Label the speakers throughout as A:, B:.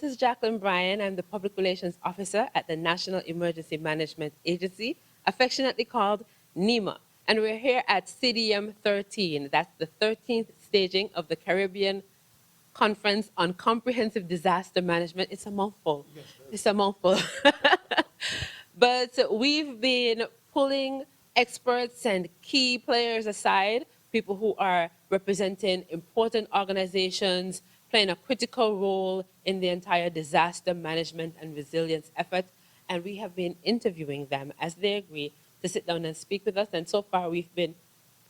A: is Jacqueline Bryan. I'm the Public Relations Officer at the National Emergency Management Agency, affectionately called NEMA. And we're here at CDM 13. That's the 13th staging of the Caribbean Conference on Comprehensive Disaster Management. It's a mouthful. Yes, it's a mouthful. But we've been pulling experts and key players aside, people who are representing important organizations, playing a critical role in the entire disaster management and resilience effort. And we have been interviewing them as they agree to sit down and speak with us. And so far, we've been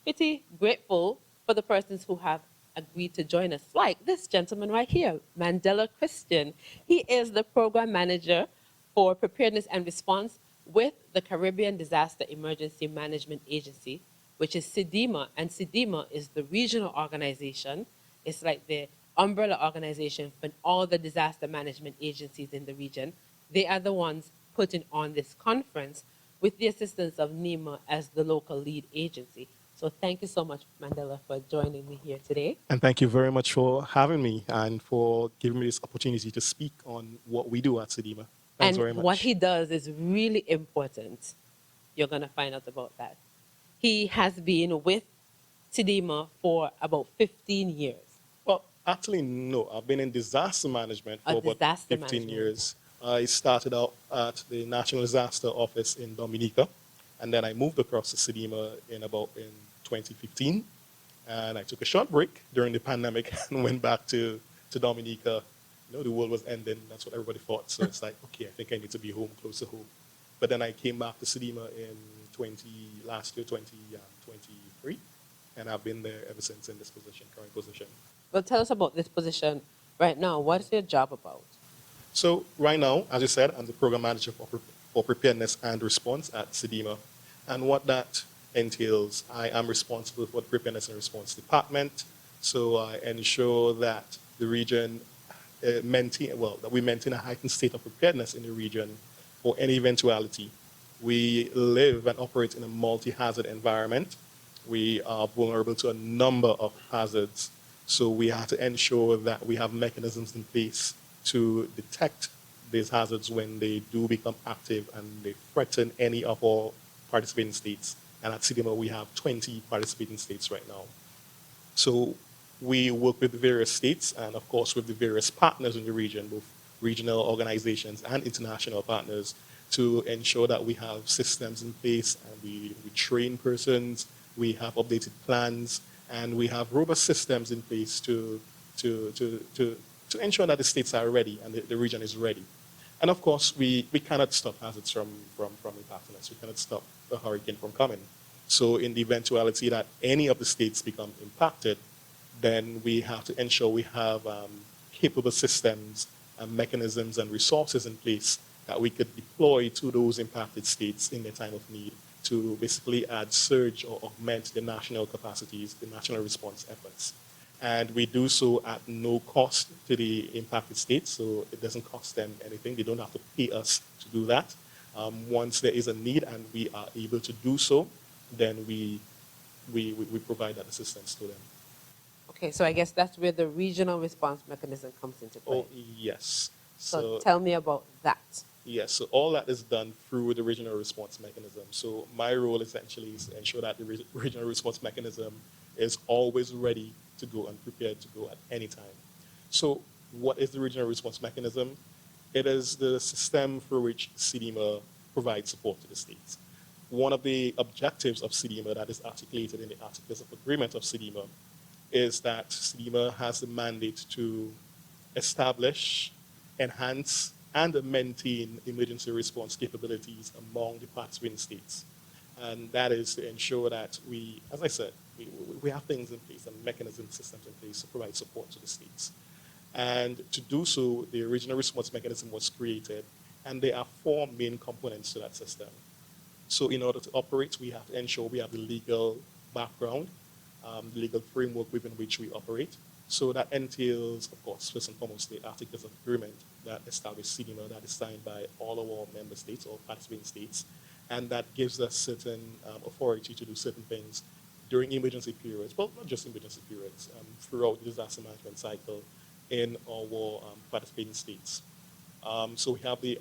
A: pretty grateful for the persons who have agreed to join us, like this gentleman right here, Mandela Christian. He is the program manager for Preparedness and Response with the Caribbean Disaster Emergency Management Agency, which is CDEMA. And CDEMA is the regional organization. It's like the umbrella organization for all the disaster management agencies in the region. They are the ones putting on this conference with the assistance of NEMA as the local lead agency. So thank you so much, Mandela, for joining me here today.
B: And thank you very much for having me and for giving me this opportunity to speak on what we do at CDEMA. Thanks very much.
A: What he does is really important. You're going to find out about that. He has been with CDEMA for about 15 years.
B: Well, actually, no. I've been in disaster management for about 15 years. I started out at the National Disaster Office in Dominica, and then I moved across to CDEMA in 2015. And I took a short break during the pandemic and went back to Dominica. You know, the world was ending. That's what everybody thought. So it's like, okay, I think I need to be home, close to home. But then I came back to CDEMA in last year, 2023. And I've been there ever since in this position, current position.
A: Well, tell us about this position right now. What is your job about?
B: So right now, as you said, I'm the program manager for Preparedness and Response at CDEMA. And what that entails, I am responsible for the Preparedness and Response Department. So I ensure that the region that we maintain a heightened state of preparedness in the region for any eventuality. We live and operate in a multi-hazard environment. We are vulnerable to a number of hazards. So we have to ensure that we have mechanisms in place to detect these hazards when they do become active and they threaten any of our participating states. And at CDEMA, we have 20 participating states right now. So we work with the various states and, of course, with the various partners in the region, both regional organizations and international partners, to ensure that we have systems in place and we train persons, we have updated plans, and we have robust systems in place to ensure that the states are ready and the region is ready. And of course, we cannot stop hazards from impacting us. We cannot stop a hurricane from coming. So in the eventuality that any of the states become impacted, then we have to ensure we have capable systems and mechanisms and resources in place that we could deploy to those impacted states in their time of need to basically add surge or augment the national capacities, the national response efforts. And we do so at no cost to the impacted states, so it doesn't cost them anything. They don't have to pay us to do that. Once there is a need and we are able to do so, then we provide that assistance to them.
A: Okay, so I guess that's where the regional response mechanism comes into play.
B: Oh, yes.
A: So tell me about that.
B: Yes, so all that is done through the regional response mechanism. So my role essentially is to ensure that the regional response mechanism is always ready to go and prepared to go at any time. So what is the regional response mechanism? It is the system for which CDEMA provides support to the states. One of the objectives of CDEMA that is articulated in the Articles of Agreement of CDEMA is that CDEMA has the mandate to establish, enhance, and maintain emergency response capabilities among the participating states. And that is to ensure that we, as I said, we have things in place and mechanisms, systems in place to provide support to the states. And to do so, the original response mechanism was created, and there are four main components to that system. So in order to operate, we have to ensure we have the legal background, the legal framework within which we operate. So that entails, of course, first and foremost, the Articles of Agreement that establish CDEMA, that is signed by all of our member states or participating states, and that gives us certain authority to do certain things during emergency periods, well, not just emergency periods, throughout the disaster management cycle in our participating states. So we have the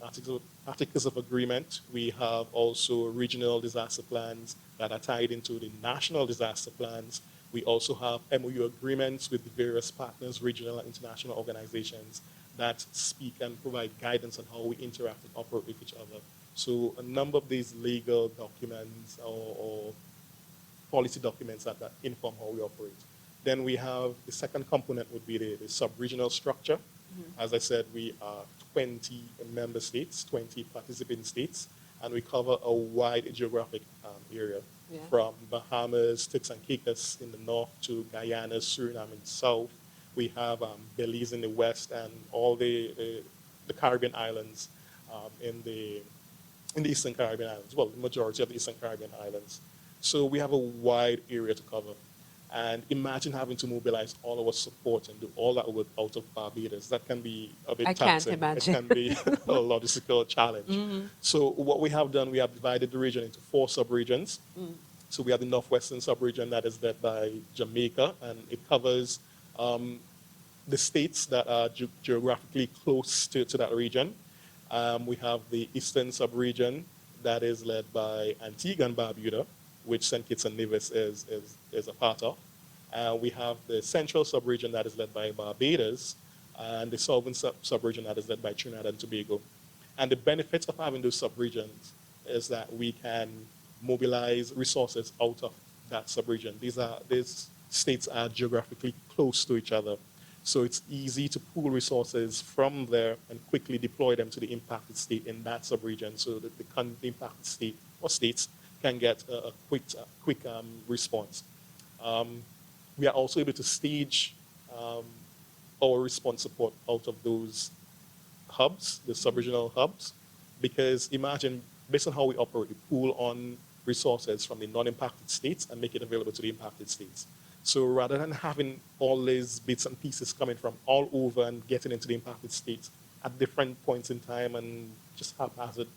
B: Articles of Agreement. We have also regional disaster plans that are tied into the national disaster plans. We also have MOU agreements with the various partners, regional and international organizations that speak and provide guidance on how we interact and operate with each other. So a number of these legal documents or policy documents that inform how we operate. Then we have the second component would be the sub-regional structure. As I said, we are 20 member states, 20 participating states, and we cover a wide geographic area
A: Yeah.
B: from Bahamas, Turks and Caicos in the north to Guyana, Suriname in the south. We have Belize in the west and all the Caribbean islands in the Eastern Caribbean islands, well, the majority of the Eastern Caribbean islands. So we have a wide area to cover. And imagine having to mobilize all our support and do all that work out of Barbados. That can be a bit
A: I can't
B: taxing.
A: imagine.
B: It can be a logistical challenge. So what we have done, we have divided the region into 4 sub-regions. So we have the Northwestern sub-region that is led by Jamaica, and it covers the states that are geographically close to that region. We have the Eastern sub-region that is led by Antigua and Barbuda, which St. Kitts and Nevis is a part of. We have the Central sub-region that is led by Barbados, and the Southern sub-region that is led by Trinidad and Tobago. And the benefits of having those sub-regions is that we can mobilize resources out of that sub-region. These states are geographically close to each other. So it's easy to pool resources from there and quickly deploy them to the impacted state in that sub-region so that the impacted state or states can get a quick response. We are also able to stage our response support out of those hubs, the sub-regional hubs, because imagine, based on how we operate, we pool on resources from the non-impacted states and make it available to the impacted states. So rather than having all these bits and pieces coming from all over and getting into the impacted states at different points in time and just haphazard,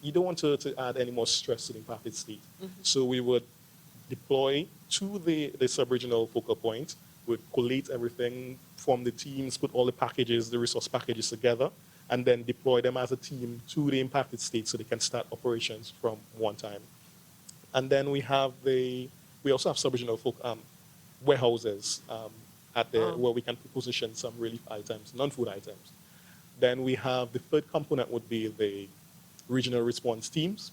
B: you don't want to add any more stress to the impacted state. So we would deploy to the sub-regional focal point, would collate everything, form the teams, put all the packages, the resource packages together, and then deploy them as a team to the impacted state so they can start operations from one time. And then we also have sub-regional warehouses where we can position some relief items, non-food items. Then we have the third component would be the regional response teams.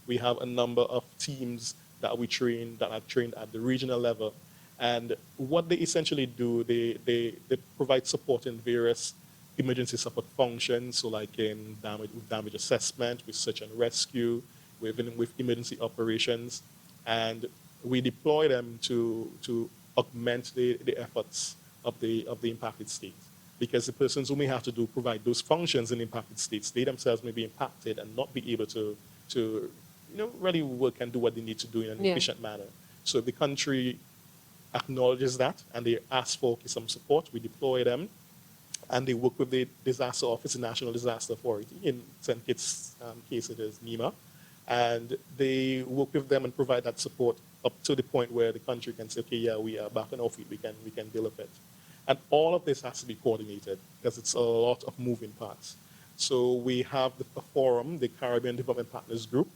B: We have a number of teams that are trained at the regional level. And what they essentially do, they provide support in various emergency support functions, so like in damage assessment, with search and rescue, with emergency operations. And we deploy them to augment the efforts of the impacted states. Because the persons who may have to provide those functions in impacted states, they themselves may be impacted and not be able to really work and do what they need to do in an efficient manner. So if the country acknowledges that and they ask for some support, we deploy them, and they work with the disaster office, the National Disaster Authority. In St. Kitts' case, it is NEMA. And they work with them and provide that support up to the point where the country can say, okay, yeah, we are back on our feet, we can deal with it. And all of this has to be coordinated because it's a lot of moving parts. So we have the forum, the Caribbean Development Partners Group,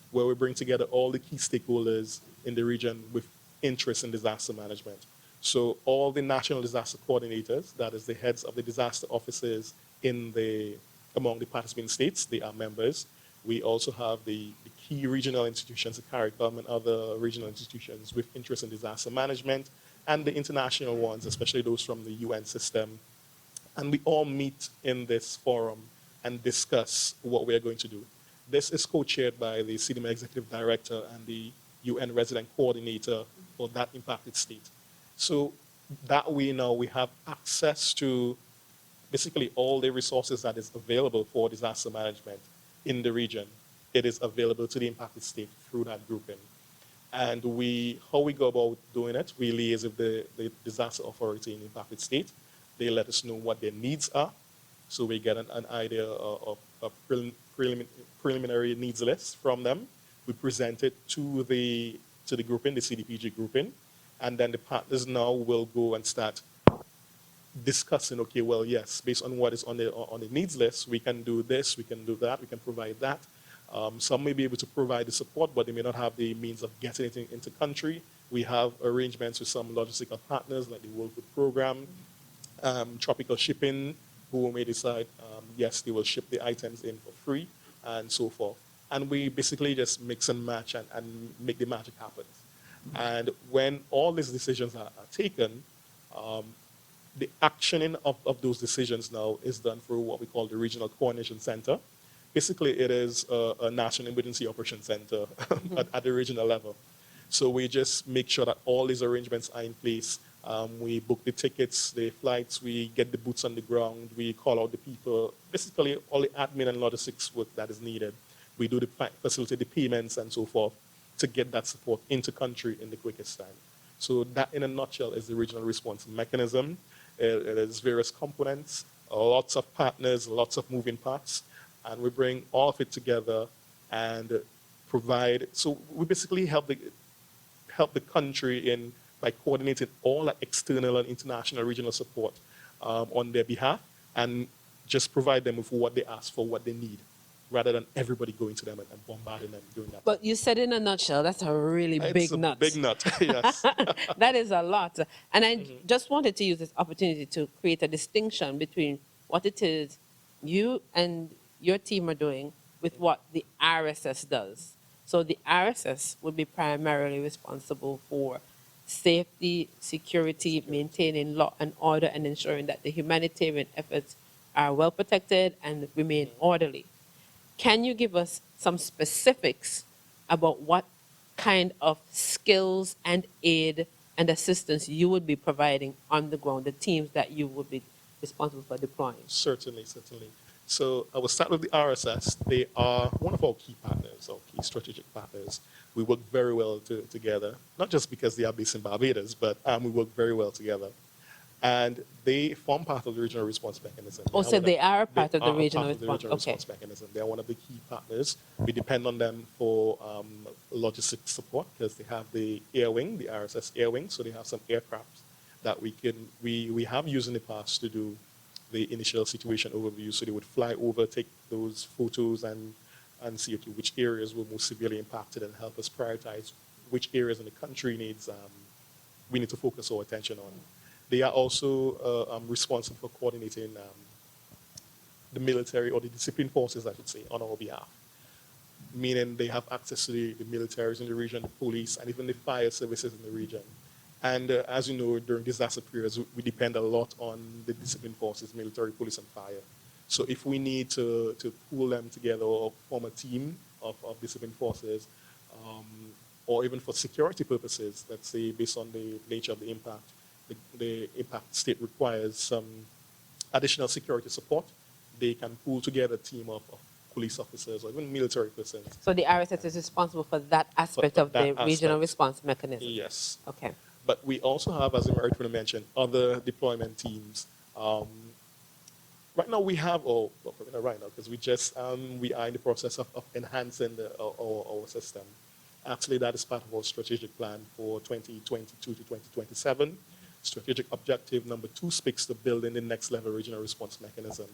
B: where we bring together all the key stakeholders in the region with interest in disaster management. So all the national disaster coordinators, that is the heads of the disaster offices among the participating states, they are members. We also have the key regional institutions, the CARICOM and other regional institutions with interest in disaster management, and the international ones, especially those from the UN system. And we all meet in this forum and discuss what we are going to do. This is co-chaired by the CDEMA Executive Director and the UN Resident Coordinator for that impacted state. So that way now we have access to basically all the resources that is available for disaster management in the region. It is available to the impacted state through that grouping. And how we go about doing it, we liaise with the disaster authority in the impacted state. They let us know what their needs are. So we get an idea of a preliminary needs list from them. We present it to the grouping, the CDPG grouping, and then the partners now will go and start discussing, okay, well, yes, based on what is on the needs list, we can do this, we can do that, we can provide that. Some may be able to provide the support, but they may not have the means of getting it into country. We have arrangements with some logistical partners like the World Food Program, Tropical Shipping, who may decide, yes, they will ship the items in for free, and so forth. And we basically just mix and match and make the magic happen. And when all these decisions are taken, um, the actioning of those decisions now is done through what we call the Regional Coordination Center. Basically, it is a National Emergency Operations Center at the regional level. So we just make sure that all these arrangements are in place. We book the tickets, the flights, we get the boots on the ground, we call out the people, basically all the admin and logistics work that is needed. We do the facilitate the payments and so forth to get that support into country in the quickest time. So that, in a nutshell, is the regional response mechanism. It is various components, lots of partners, lots of moving parts, and we bring all of it together and provide. So we basically help the country in by coordinating all that external and international regional support on their behalf, and just provide them with what they ask for, what they need, rather than everybody going to them and bombarding them doing that.
A: But you said in a nutshell, that's a really
B: It's
A: big
B: a
A: nut.
B: big nut, yes.
A: That is a lot. And I just wanted to use this opportunity to create a distinction between what it is you and your team are doing with what the RSS does. So the RSS would be primarily responsible for safety, security, maintaining law and order, and ensuring that the humanitarian efforts are well protected and remain orderly. Can you give us some specifics about what kind of skills and aid and assistance you would be providing on the ground, the teams that you would be responsible for deploying?
B: Certainly, certainly. So I will start with the RSS. They are one of our key partners, our key strategic partners. We work very well together, not just because they are based in Barbados, but we work very well together. And they form part of the regional response mechanism.
A: Oh, so they are a part of the
B: They are
A: regional
B: part of the
A: response.
B: regional
A: Okay.
B: response mechanism. They are one of the key partners. We depend on them for logistics support because they have the air wing, the RSS air wing, so they have some aircraft that we have used in the past to do the initial situation overview. So they would fly over, take those photos, and see, okay, which areas were most severely impacted, and help us prioritize which areas in the country we need to focus our attention on. They are also responsible for coordinating the military, or the discipline forces, I should say, on our behalf. Meaning they have access to the militaries in the region, the police, and even the fire services in the region. And as you know, during disaster periods, we depend a lot on the discipline forces, military, police, and fire. So if we need to pool them together or form a team of discipline forces, or even for security purposes, let's say based on the nature of the impact, the impact state requires some additional security support, they can pool together a team of police officers or even military persons.
A: So the RSS is responsible for that aspect
B: For
A: of
B: that
A: the regional
B: aspect.
A: response mechanism.
B: Yes.
A: Okay.
B: But we also have, as American mentioned, other deployment teams. Right now we have, well, not right now, because we are in the process of enhancing our system. Actually, that is part of our strategic plan for 2022 to 2027. Strategic objective number 2 speaks to building the next level regional response mechanism.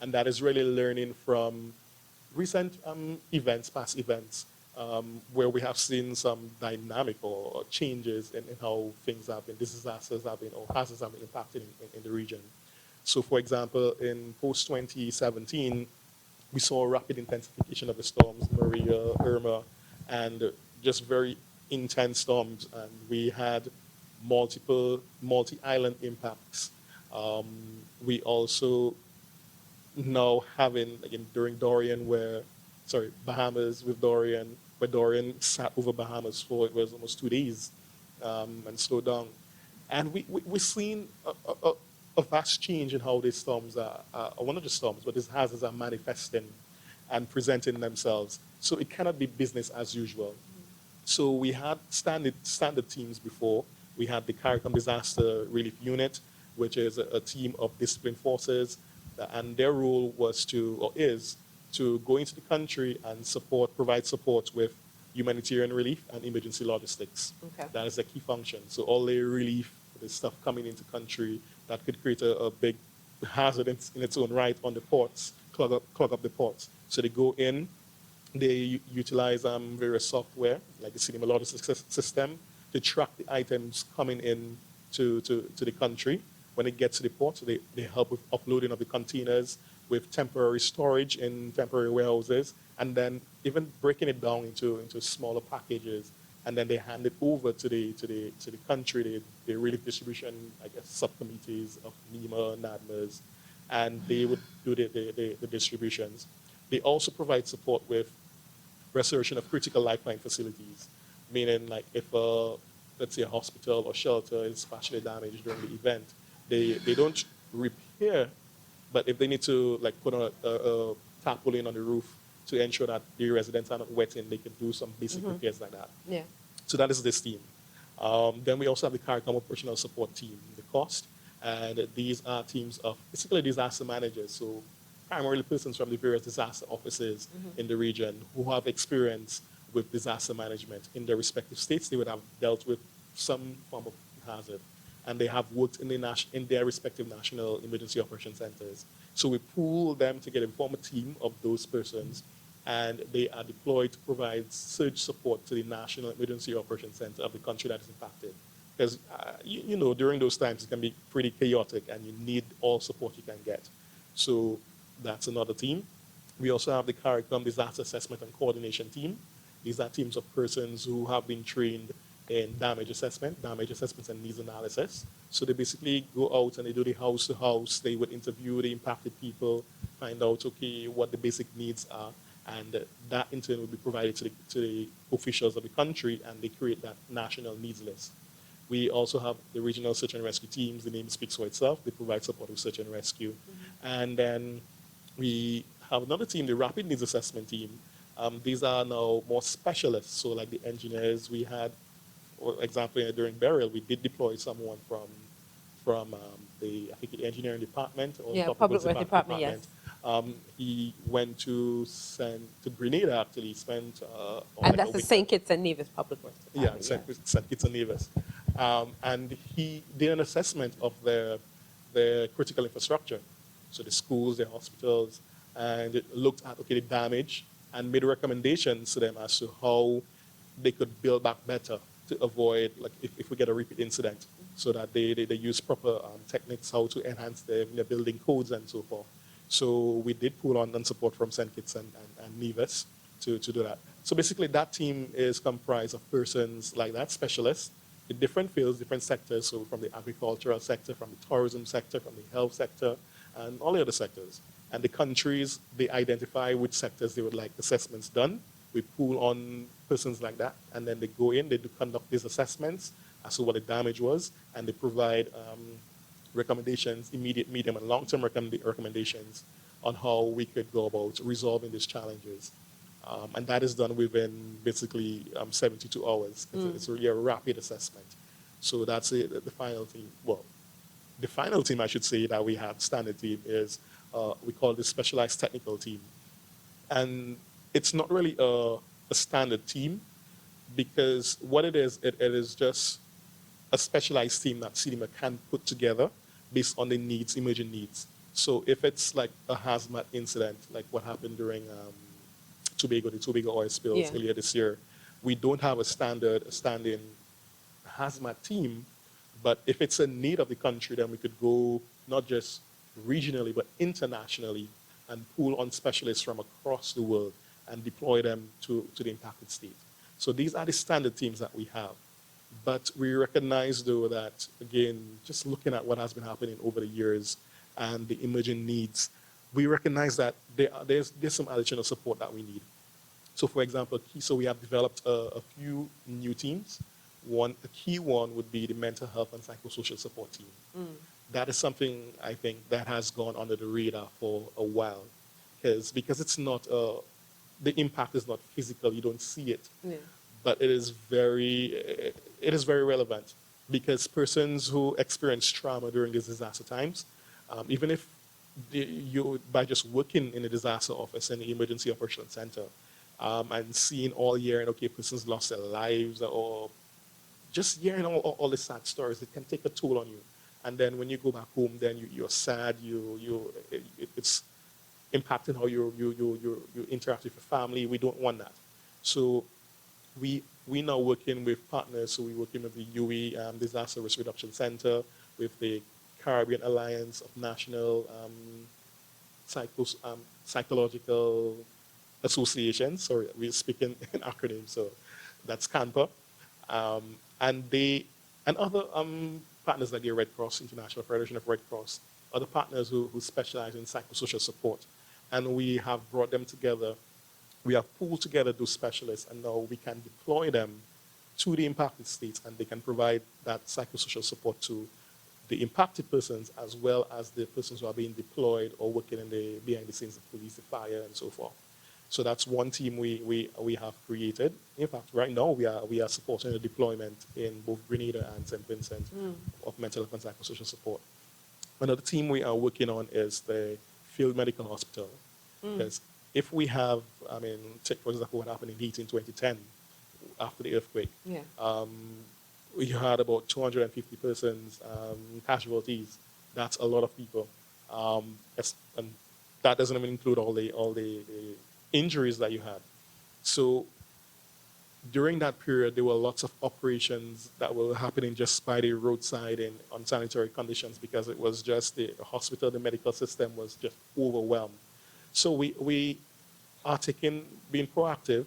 B: And that is really learning from recent past events, where we have seen some dynamic or changes in how things have been, disasters have been, or hazards have been impacted in the region. So for example, in post-2017, we saw a rapid intensification of the storms, Maria, Irma, and just very intense storms. And we had multi-island impacts. We also now having, again, during Dorian, Bahamas with Dorian, where Dorian sat over Bahamas for, it was almost 2 days, and slowed down. And we've seen a vast change in how these storms are, or not just storms, but these hazards are manifesting and presenting themselves. So it cannot be business as usual. So we had standard teams before. We had the CARICOM Disaster Relief Unit, which is a team of discipline forces, and their role was is to go into the country and provide support with humanitarian relief and emergency logistics.
A: Okay.
B: That is the key function. So all the relief, the stuff coming into country, that could create a big hazard in its own right on the ports, clog up the ports. So they go in, they utilize various software like the CDM logistics system to track the items coming in to the country. When it gets to the port, so they help with uploading of the containers, with temporary storage in temporary warehouses, and then even breaking it down into smaller packages, and then they hand it over to the country, the relief distribution, I guess, subcommittees of NEMA, NADMAs, and they would do the distributions. They also provide support with restoration of critical lifeline facilities, meaning like if let's say a hospital or shelter is partially damaged during the event, they don't repair, but if they need to like put on a tarpaulin on the roof to ensure that the residents are not wetting, they can do some basic repairs like that.
A: Yeah.
B: So that is this team. Then we also have the CARICOM operational support team, the COST, and these are teams of basically disaster managers, so primarily persons from the various disaster offices in the region who have experience with disaster management in their respective states. They would have dealt with some form of hazard, and they have worked in their respective national emergency operation centers. So we pool them together, form a team of those persons, and they are deployed to provide surge support to the National Emergency Operations Center of the country that is impacted. Because, you know, during those times, it can be pretty chaotic, and you need all support you can get. So that's another team. We also have the CARICOM Disaster Assessment and Coordination Team. These are teams of persons who have been trained in damage assessments and needs analysis. So they basically go out and they do the house to house. They would interview the impacted people, find out, okay, what the basic needs are, and that in turn will be provided to the officials of the country, and they create that national needs list. We also have the regional search and rescue teams. The name speaks for itself. They provide support with search and rescue. And then we have another team, the rapid needs assessment team. These are now more specialists. So like the engineers we had, for example, during burial, we did deploy someone from the, I think, the engineering department or
A: Yeah,
B: public
A: public works department, yes.
B: He went to Grenada, actually. He spent
A: And
B: like
A: that's
B: a
A: the
B: week.
A: St. Kitts and Nevis Public Works
B: Yeah,
A: Department.
B: St. Kitts and Nevis. And he did an assessment of their critical infrastructure, so the schools, the hospitals, and it looked at, okay, the damage and made recommendations to them as to how they could build back better to avoid, like, if we get a repeat incident, so that they use proper techniques, how to enhance their building codes and so forth. So we did pull on support from St. Kitts and Nevis to do that. So basically that team is comprised of persons like that, specialists, in different fields, different sectors, so from the agricultural sector, from the tourism sector, from the health sector, and all the other sectors. And the countries, they identify which sectors they would like assessments done. We pool on persons like that, and then they go in, they do conduct these assessments as to what the damage was, and they provide recommendations, immediate, medium, and long-term recommendations on how we could go about resolving these challenges. And that is done within basically 72 hours. It's really a rapid assessment. So that's it, the final team. Well, the final team, I should say, that we have, standard team, is we call the specialized technical team. And it's not really a standard team, because what it is just a specialized team that CDEMA can put together based on the needs, emerging needs. So if it's like a hazmat incident, like what happened during the Tobago oil spills earlier this year, we don't have a standing hazmat team, but if it's a need of the country, then we could go not just regionally, but internationally, and pool on specialists from across the world and deploy them to the impacted state. So these are the standard teams that we have. But we recognize, though, that, again, just looking at what has been happening over the years and the emerging needs, we recognize that there's some additional support that we need. So, for example, so we have developed a few new teams. A key one would be the mental health and psychosocial support team. That is something, I think, that has gone under the radar for a while, because it's not, the impact is not physical, you don't see it.
A: Yeah.
B: But it is very relevant, because persons who experience trauma during these disaster times, even if by just working in a disaster office in the emergency operations center, and seeing all year, and okay, persons lost their lives, or just hearing all the sad stories, it can take a toll on you. And then when you go back home, then you're sad. It's impacting how you interact with your family. We don't want that. So we now working with partners. So we're working with the UE Disaster Risk Reduction Center, with the Caribbean Alliance of National Psychological Associations. Sorry, we're speaking in acronyms, so that's CANPA. And they and other partners like the Red Cross, International Federation of Red Cross, other partners who specialize in psychosocial support. And we have brought them together. We have pulled together those specialists, and now we can deploy them to the impacted states, and they can provide that psychosocial support to the impacted persons as well as the persons who are being deployed or working in the behind the scenes, the police, the fire, and so forth. So that's one team we have created. In fact, right now we are supporting the deployment in both Grenada and St. Vincent of mental health and psychosocial support. Another team we are working on is the field medical hospital. Because if we have, I mean, take for example what happened in Haiti in 2010 after the earthquake.
A: Yeah.
B: We had about 250 persons casualties. That's a lot of people. And that doesn't even include all the injuries that you had. So during that period, there were lots of operations that were happening just by the roadside in unsanitary conditions because it was just the hospital, the medical system was just overwhelmed. So we are being proactive,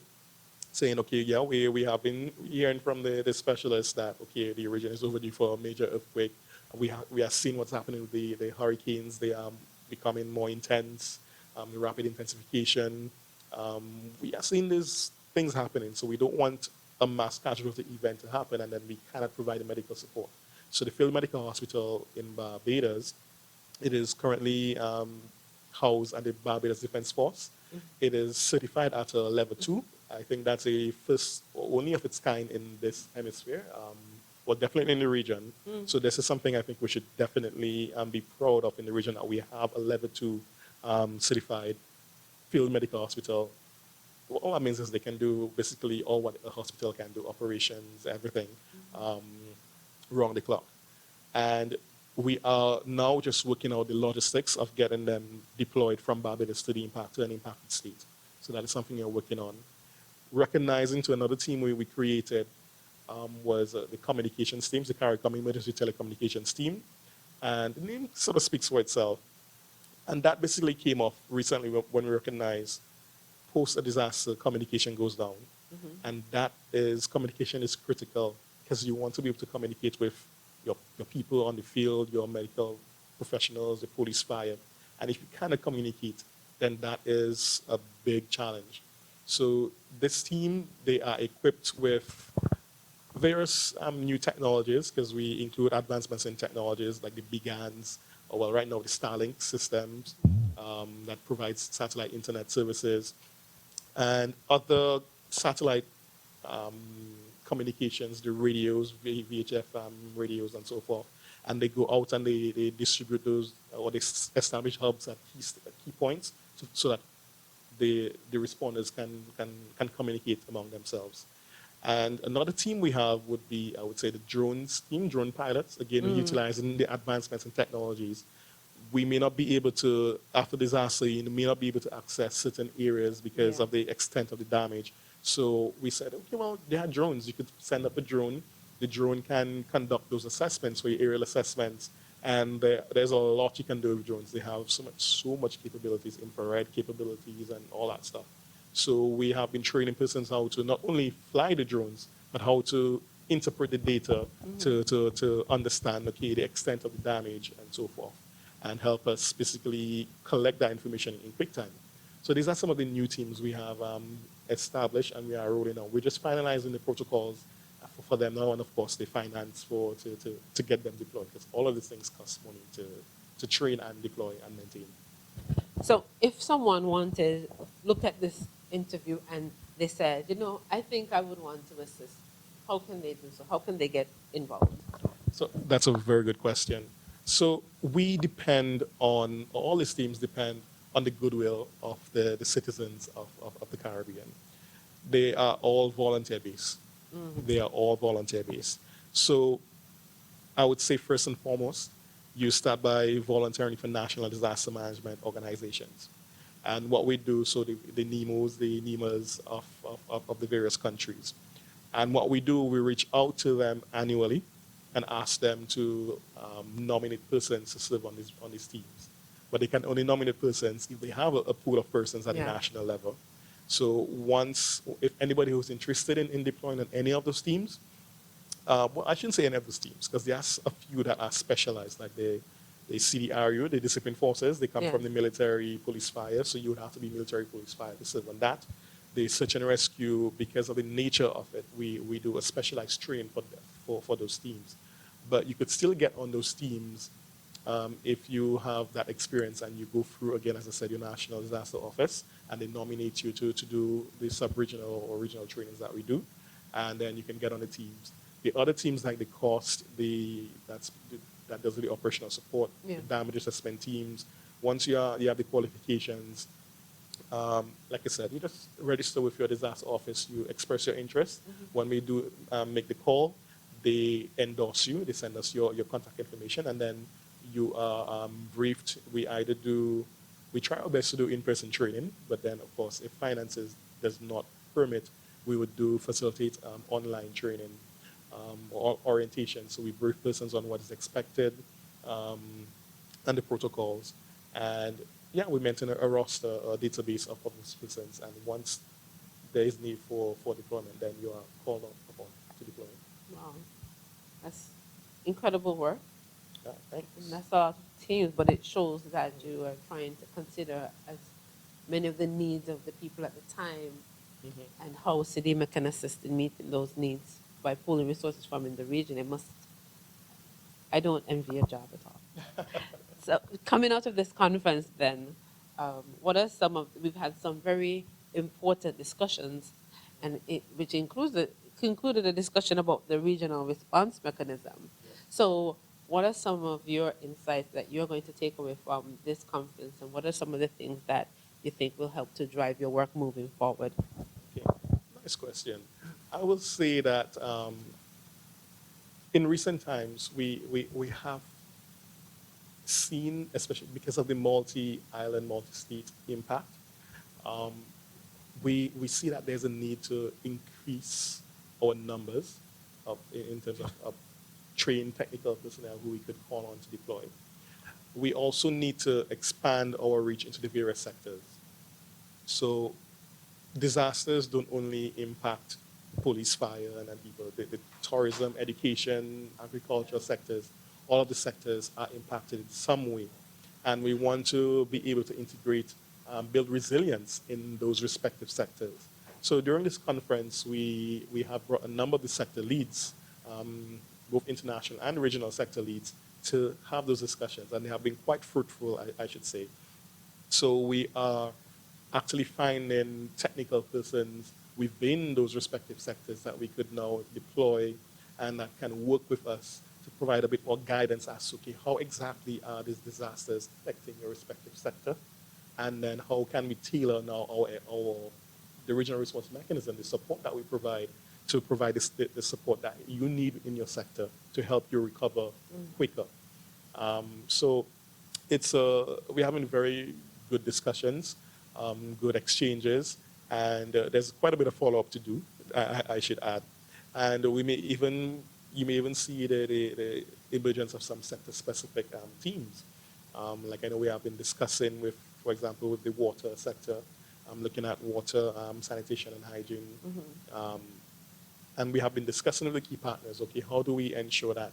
B: saying, okay, yeah, we have been hearing from the specialists that, okay, the region is overdue for a major earthquake. We are seeing what's happening with the hurricanes. They are becoming more intense, the rapid intensification. We are seeing these things happening, so we don't want a mass casualty event to happen and then we cannot provide the medical support. So the Field Medical Hospital in Barbados, it is currently housed at the Barbados Defense Force. It is certified at a level 2. I think that's a first, only of its kind in this hemisphere, well, definitely in the region. So this is something I think we should definitely be proud of in the region, that we have a level 2 certified field medical hospital. All that means is they can do basically all what a hospital can do, operations, everything, round the clock. And we are now just working out the logistics of getting them deployed from Barbados to an impacted state. So that is something we're working on. Recognizing to another team we created was the communications teams, the CARICOM Emergency Telecommunications Team. And the name sort of speaks for itself. And that basically came off recently when we recognized post a disaster, communication goes down. And communication is critical because you want to be able to communicate with your people on the field, your medical professionals, the police, fire. And if you cannot communicate, then that is a big challenge. So this team, they are equipped with various new technologies, because we include advancements in technologies like the BGANs, or well, right now the Starlink systems that provides satellite internet services, and other satellite communications, the radios, VHF radios, and so forth. And they go out and they distribute those, or they establish hubs at key points so that the responders can communicate among themselves. And another team we have would be, I would say, the drones team, drone pilots, again, utilizing the advancements in technologies. We may not be able to, after disaster, you may not be able to access certain areas because of the extent of the damage. So we said, okay, well, there are drones. You could send up a drone. The drone can conduct those assessments, for your aerial assessments. And there's a lot you can do with drones. They have so much capabilities, infrared capabilities, and all that stuff. So we have been training persons how to not only fly the drones, but how to interpret the data to understand, okay, the extent of the damage and so forth, and help us basically collect that information in quick time. So these are some of the new teams we have established and we are rolling out. We're just finalizing the protocols for them now, and of course the finance to get them deployed, because all of these things cost money to train and deploy and maintain.
A: So if someone looked at this interview and they said, I think I would want to assist, how can they do so? How can they get involved?
B: So that's a very good question. So all these teams depend on the goodwill of the citizens of the Caribbean. They are all volunteer-based. They are all volunteer-based. So I would say first and foremost, you start by volunteering for national disaster management organizations. And what we do, so the NEMOs, the NEMAs of the various countries. And what we do, we reach out to them annually and ask them to nominate persons to serve on these teams. But they can only nominate persons if they have a pool of persons at the
A: Yeah.
B: national level. So if anybody who's interested in deploying on any of those teams, well, I shouldn't say any of those teams, because there's a few that are specialized, like the CDRU, the discipline forces. They come
A: Yes.
B: from the military, police, fire, so you would have to be military, police, fire to serve on that. The search and rescue, because of the nature of it, we do a specialized training for those teams. But you could still get on those teams if you have that experience and you go through, again, as I said, your National Disaster Office, and they nominate you to do the sub-regional or regional trainings that we do, and then you can get on the teams. The other teams, like the cost, that does the operational support,
A: Yeah.
B: the damage assessment teams. Once you have the qualifications, like I said, you just register with your disaster office, you express your interest. When we do make the call, they endorse you, they send us your contact information, and then you are briefed. We try our best to do in-person training, but then, of course, if finances does not permit, we would facilitate online training or orientation. So we brief persons on what is expected and the protocols. And yeah, we maintain a roster, a database of those persons. And once there is need for deployment, then you are called upon to deploy.
A: Wow. That's incredible work.
B: Yeah, thanks.
A: And that's a lot of teams, but it shows that you are trying to consider as many of the needs of the people at the time and how CDEMA can assist in meeting those needs by pulling resources from in the region. I don't envy your job at all. So coming out of this conference then, what are we've had some very important discussions, and which concluded a discussion about the regional response mechanism. So what are some of your insights that you're going to take away from this conference, and what are some of the things that you think will help to drive your work moving forward?
B: Okay, nice question. I will say that in recent times, we have seen, especially because of the multi-island, multi-state impact, um, we see that there's a need to increase our numbers in terms of trained technical personnel who we could call on to deploy. We also need to expand our reach into the various sectors. So disasters don't only impact police, fire, and people. The tourism, education, agriculture sectors, all of the sectors are impacted in some way. And we want to be able to integrate, build resilience in those respective sectors. So during this conference, we have brought a number of the sector leads, both international and regional sector leads, to have those discussions. And they have been quite fruitful, I should say. So we are actually finding technical persons within those respective sectors that we could now deploy and that can work with us to provide a bit more guidance as to, okay, how exactly are these disasters affecting your respective sector? And then how can we tailor now the regional response mechanism, the support that we provide, to provide the support that you need in your sector to help you recover quicker. So we're having very good discussions, good exchanges, and there's quite a bit of follow-up to do, I should add. And you may even see the emergence of some sector-specific teams. Like I know we have been discussing with, for example, with the water sector, looking at water, sanitation and hygiene. And we have been discussing with the key partners, okay, how do we ensure that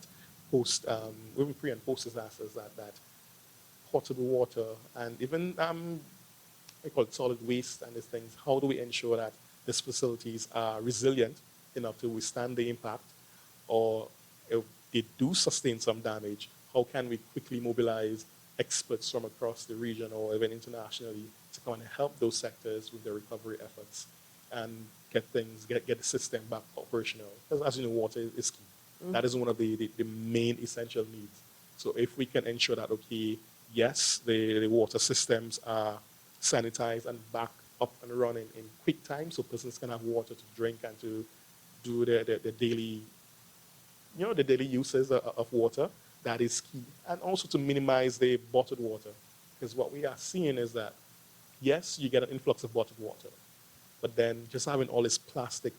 B: with pre and post disasters, that potable water and even I call it solid waste and these things, how do we ensure that these facilities are resilient enough to withstand the impact, or if they do sustain some damage, how can we quickly mobilize experts from across the region or even internationally to come and help those sectors with their recovery efforts and get the system back operational? Because as you know, water is key. That is one of the main essential needs. So if we can ensure that, okay, yes, the water systems are sanitized and back up and running in quick time so persons can have water to drink and to do their daily, the daily uses of water, That is key. And also to minimize the bottled water. Because what we are seeing is that, yes, you get an influx of bottled water, but then just having all these plastic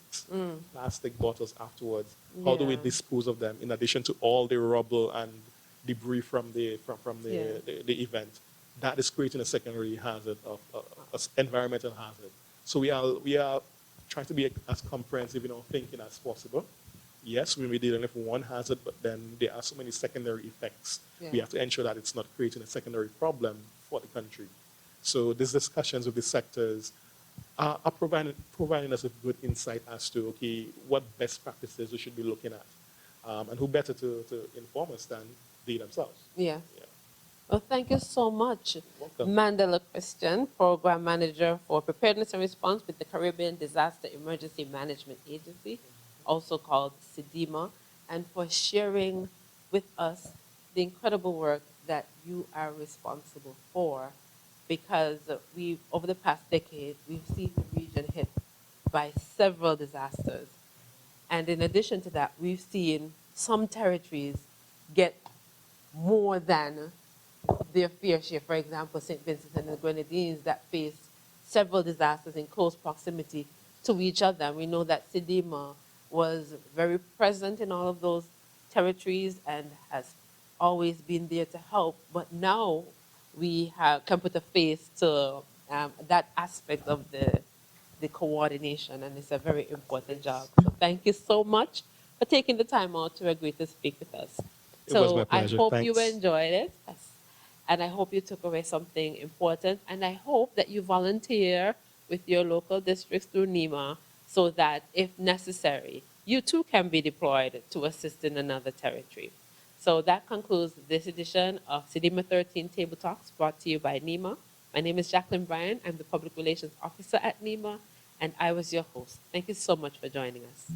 B: bottles afterwards, how do we
A: Yeah.
B: dispose of them in addition to all the rubble and debris from
A: Yeah.
B: the event? That is creating a secondary hazard of environmental hazard. So we are trying to be as comprehensive in our thinking as possible. Yes, we may be dealing with one hazard, but then there are so many secondary effects.
A: Yeah.
B: We have to ensure that it's not creating a secondary problem for the country. So these discussions with the sectors are providing us with good insight as to, okay, what best practices we should be looking at. And who better to inform us than they themselves.
A: Yeah.
B: Yeah.
A: Well, thank you so much,
B: Welcome.
A: Mandela Christian, Program Manager for Preparedness and Response with the Caribbean Disaster Emergency Management Agency, also called CDEMA, and for sharing with us the incredible work that you are responsible for, because over the past decade, we've seen the region hit by several disasters. And in addition to that, we've seen some territories get more than their fair share. For example, St. Vincent and the Grenadines that faced several disasters in close proximity to each other. We know that CDEMA was very present in all of those territories and has always been there to help. But now can put a face to that aspect of the coordination, and it's a very important job. So thank you so much for taking the time out to agree to speak with us.
B: It was my
A: So I
B: pleasure.
A: hope you
B: Thanks.
A: enjoyed it. Yes. And I hope you took away something important. And I hope that you volunteer with your local districts through NEMA so that, if necessary, you too can be deployed to assist in another territory. So that concludes this edition of CDEMA 13 Table Talks brought to you by NEMA. My name is Jacqueline Bryan. I'm the Public Relations Officer at NEMA, and I was your host. Thank you so much for joining us.